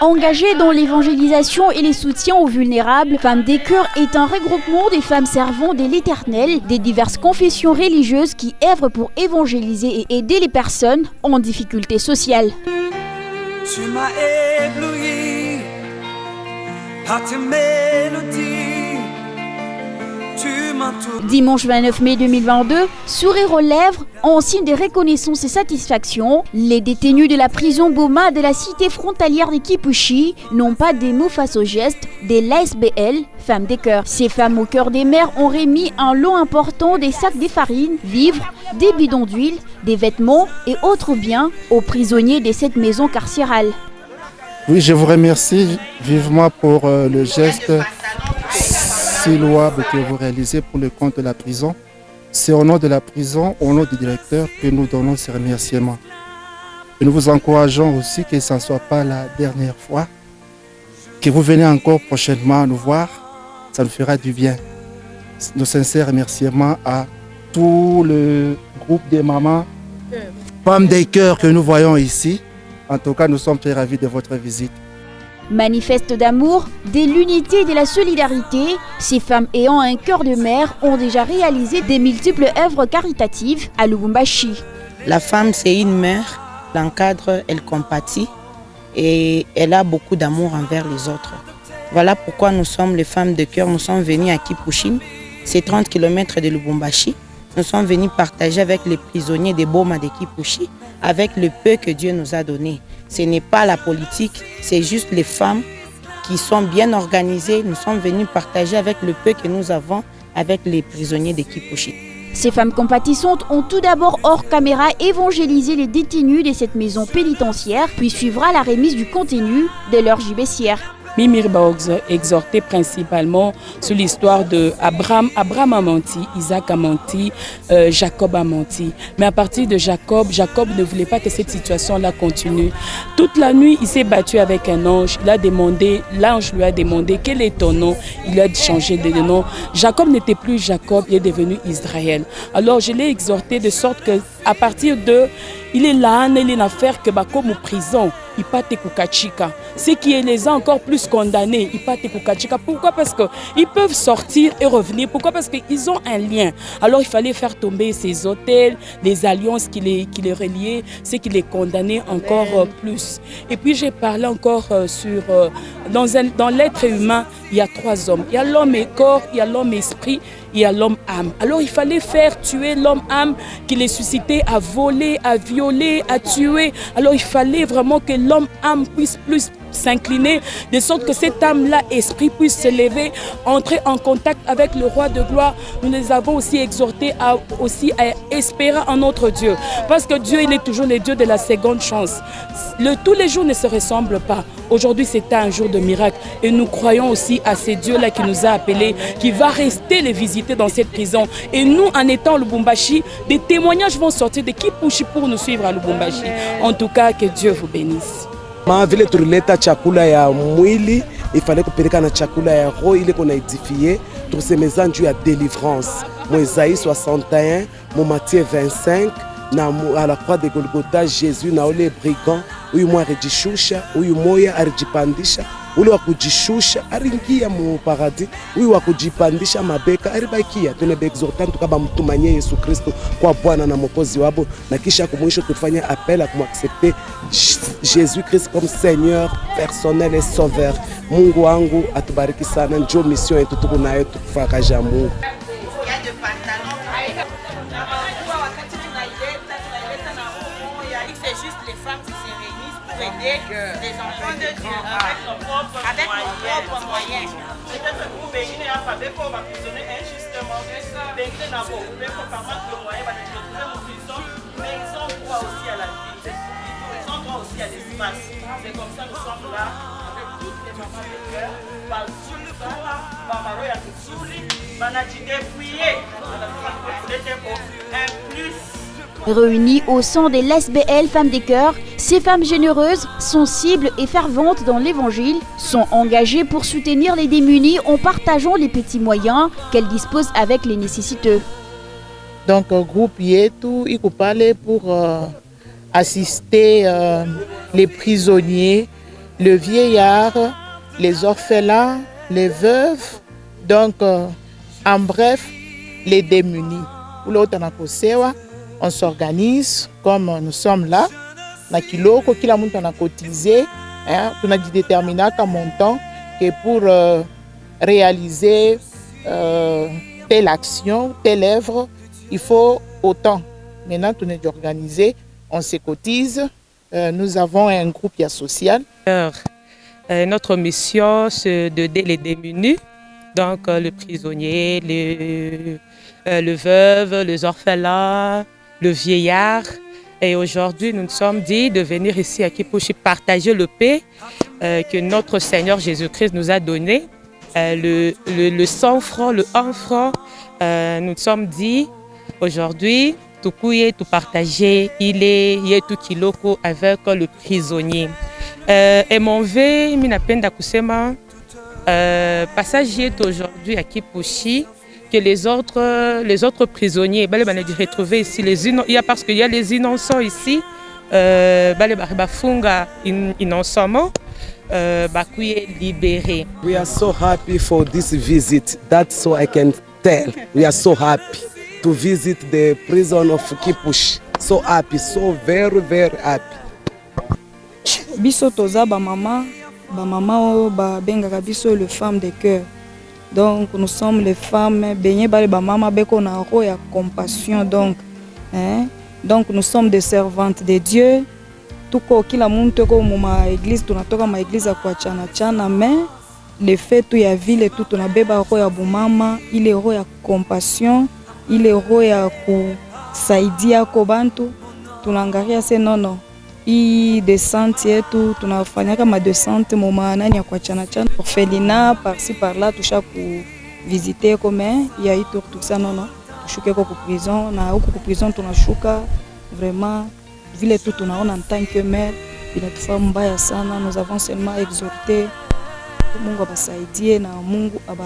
Engagées dans l'évangélisation et les soutiens aux vulnérables, Femmes des Cœurs est un regroupement des femmes servant de l'Éternel des diverses confessions religieuses qui œuvrent pour évangéliser et aider les personnes en difficulté sociale. Tu m'as ébloui par tes mélodies. Dimanche 29 mai 2022, sourire aux lèvres, en signe de reconnaissance et satisfaction, les détenus de la prison Boma de la cité frontalière de Kipushi n'ont pas des mots face aux gestes de l'ASBL, Femmes des Cœurs. Ces femmes au cœur des mers ont remis un lot important des sacs de farine, vivres, des bidons d'huile, des vêtements et autres biens aux prisonniers de cette maison carcérale. Oui, je vous remercie vivement pour le geste si louable que vous réalisez pour le compte de la prison. C'est au nom de la prison, au nom du directeur que nous donnons ces remerciements. Et nous vous encourageons aussi que ce ne soit pas la dernière fois, que vous venez encore prochainement nous voir, ça nous fera du bien. Nos sincères remerciements à tout le groupe des mamans, Femmes des Cœurs que nous voyons ici. En tout cas, nous sommes très ravis de votre visite. Manifeste d'amour, de l'unité et de la solidarité, ces femmes ayant un cœur de mère ont déjà réalisé des multiples œuvres caritatives à Lubumbashi. La femme, c'est une mère, elle encadre, elle compatit et elle a beaucoup d'amour envers les autres. Voilà pourquoi nous sommes les Femmes de Cœur, nous sommes venus à Kipushi, c'est 30 km de Lubumbashi. Nous sommes venus partager avec les prisonniers des Boma de Kipushi, avec le peu que Dieu nous a donné. Ce n'est pas la politique, c'est juste les femmes qui sont bien organisées. Nous sommes venus partager avec le peu que nous avons avec les prisonniers de Kipushi. Ces femmes compatissantes ont tout d'abord hors caméra évangélisé les détenus de cette maison pénitentiaire, puis suivra la remise du contenu de leur gibecière. Mimir va exhorter principalement sur l'histoire de Abraham a menti, Isaac a menti, Jacob a menti. Mais à partir de Jacob ne voulait pas que cette situation-là continue. Toute la nuit, il s'est battu avec un ange. L'ange lui a demandé quel est ton nom. Il a changé de nom. Jacob n'était plus Jacob, il est devenu Israël. Alors je l'ai exhorté de sorte que à partir de, il est là, il est une affaire que comme prison. Ipate Kukachika. Ce qui les a encore plus condamnés, Ipate Kukachika. Pourquoi? Parce qu'ils peuvent sortir et revenir. Pourquoi? Parce qu'ils ont un lien. Alors il fallait faire tomber ces hôtels, les alliances qui les reliaient, ce qui les condamnait encore plus. Et puis j'ai parlé encore sur... Dans l'être humain, il y a 3 hommes. Il y a l'homme et corps, il y a l'homme esprit, il y a l'homme âme. Alors il fallait faire tuer l'homme âme qui les suscitait à voler, à violer, à tuer. Alors il fallait vraiment que l'homme âme puisse plus s'incliner, de sorte que cette âme-là, esprit, puisse se lever, entrer en contact avec le roi de gloire. Nous les avons aussi exhortés à espérer en notre Dieu. Parce que Dieu, il est toujours le Dieu de la seconde chance. Tous les jours ne se ressemblent pas. Aujourd'hui, c'était un jour de miracle. Et nous croyons aussi à ce Dieu-là qui nous a appelés, qui va rester les visiter dans cette prison. Et nous, en étant au Lubumbashi, des témoignages vont sortir de Kipushi pour nous suivre à Lubumbashi. En tout cas, que Dieu vous bénisse. Vile tulileta chakula ya mwili, ifale kupeleka na chakula ya roho ile qu'on a édifié, tusemeza juu ya délivrance. Mu Isaïe 61, mu Matthieu 25, na à la croix de Golgotha Jésus na ole brigand, huyu mwa arijishusha, huyu moya arijipandisha, ule wa kujishusha aringia mu paradis, huyu wa kujipandisha mabeka aribakia. Tunabexhorta tukaba mtumanie Yesu Kristo kwa Bwana na Mwokozi wabo, na kisha kumwisho tufanye appel à kumaccepter Jésus-Christ comme Seigneur personnel et Sauveur. Mungu wangu atubariki sana, njo mission yetu tuko nayo tukufakaja Mungu. Aider les enfants de Dieu avec nos propres moyens. Peut-être que vous bénissez un pavé pour m'emprisonner injustement. Bénissez n'a pas ouvert pour permettre le moyen de retrouver mon prison, mais ils ont droit aussi à la vie. Ils ont droit aussi à l'espace. C'est comme ça que nous sommes là avec toutes les mamans de cœur. Par Zulfa, par Maroya Kitsuli, Banati dépouillé. C'était pour un plus. Réunies au sein des l'ASBL Femmes des Cœurs, ces femmes généreuses, sensibles et ferventes dans l'évangile sont engagées pour soutenir les démunis en partageant les petits moyens qu'elles disposent avec les nécessiteux. Donc, le groupe Yetu, il parle pour assister les prisonniers le vieillard, les orphelins, les veuves, donc en bref, les démunis. On s'organise comme nous sommes là. Na kiloko, kila muntu a cotisé, on a déterminé un montant que pour réaliser telle action, telle œuvre, il faut autant. Maintenant, on est organisé, on se cotise. Nous avons un groupe social. Notre mission, c'est d'aider les démunis, donc le prisonnier, le veuve, les orphelins, le vieillard. Et aujourd'hui, nous nous sommes dit de venir ici à Kipushi partager le paix que notre Seigneur Jésus-Christ nous a donné. Le 100 francs, le 1 franc, nous nous sommes dit aujourd'hui, tout couiller, tout partager, il est tout kiloko avec le prisonnier. Et mon vœu, minapenda kusema, passage est aujourd'hui à Kipushi, que les autres prisonniers, retrouver ici parce qu'il y a les innocents ici, bafunga innocemment, libérés. We are so happy for this visit. That's all I can tell. We are so happy to visit the prison of Kipushi. So happy, so very, very happy. Biso toza ba mama o ba bengaka biso le femme de cœur. Donc nous sommes les femmes baignées par les maman beko na ro ya compassion donc donc nous sommes des servantes de Dieu. Tuko kila muntu ko muma église tunatoka ma église kwa chana mais le fait tout ya ville tout tunabeba ro ya bumama ile ro ya compassion ile ro ya kusaidia ko bantu tunangaria se nono i descente yetu tunafanyaka ma descente moma nani ya kwa chana orphelinat par-ci par-là tusha ku visiter comme il y a eu tout ça non tushuke ko prison na huko ku prison tunashuka vraiment vile tout tunaona en tant que mère inatufaa mbaya sana. Nous avons seulement exhorté Mungu abasaidie na Mungu aba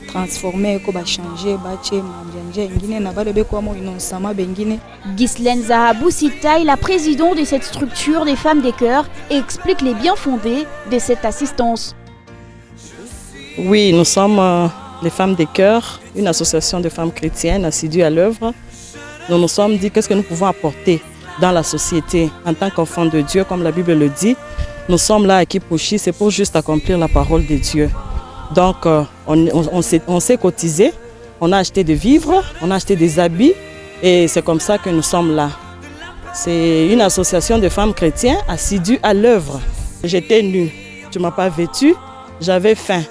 transformer ko ba changer ba che manjanje ngine na bale beko amo inosama bengine. Ghislaine Zahabou Sitaï, la présidente de cette structure des femmes des cœurs, explique les biens fondés de cette assistance. Oui, nous sommes les femmes des cœurs, une association de femmes chrétiennes assidues à l'œuvre. Nous nous sommes dit qu'est-ce que nous pouvons apporter dans la société en tant qu'enfants de Dieu, comme la Bible le dit. Nous sommes là à Kipushi, c'est pour juste accomplir la parole de Dieu. Donc, on s'est cotisé, on a acheté des vivres, on a acheté des habits et c'est comme ça que nous sommes là. C'est une association de femmes chrétiennes assidues à l'œuvre. J'étais nue, tu ne m'as pas vêtue, j'avais faim,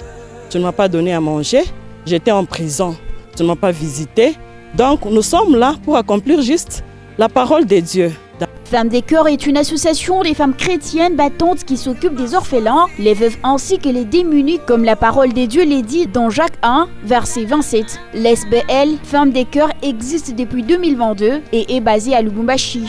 tu ne m'as pas donné à manger, j'étais en prison, tu ne m'as pas visité. Donc, nous sommes là pour accomplir juste la parole de Dieu. Femmes des Cœurs est une association des femmes chrétiennes battantes qui s'occupent des orphelins, les veuves ainsi que les démunis, comme la parole de Dieu l'est dit dans Jacques 1, verset 27. L'SBL, Femmes des Cœurs, existe depuis 2022 et est basée à Lubumbashi.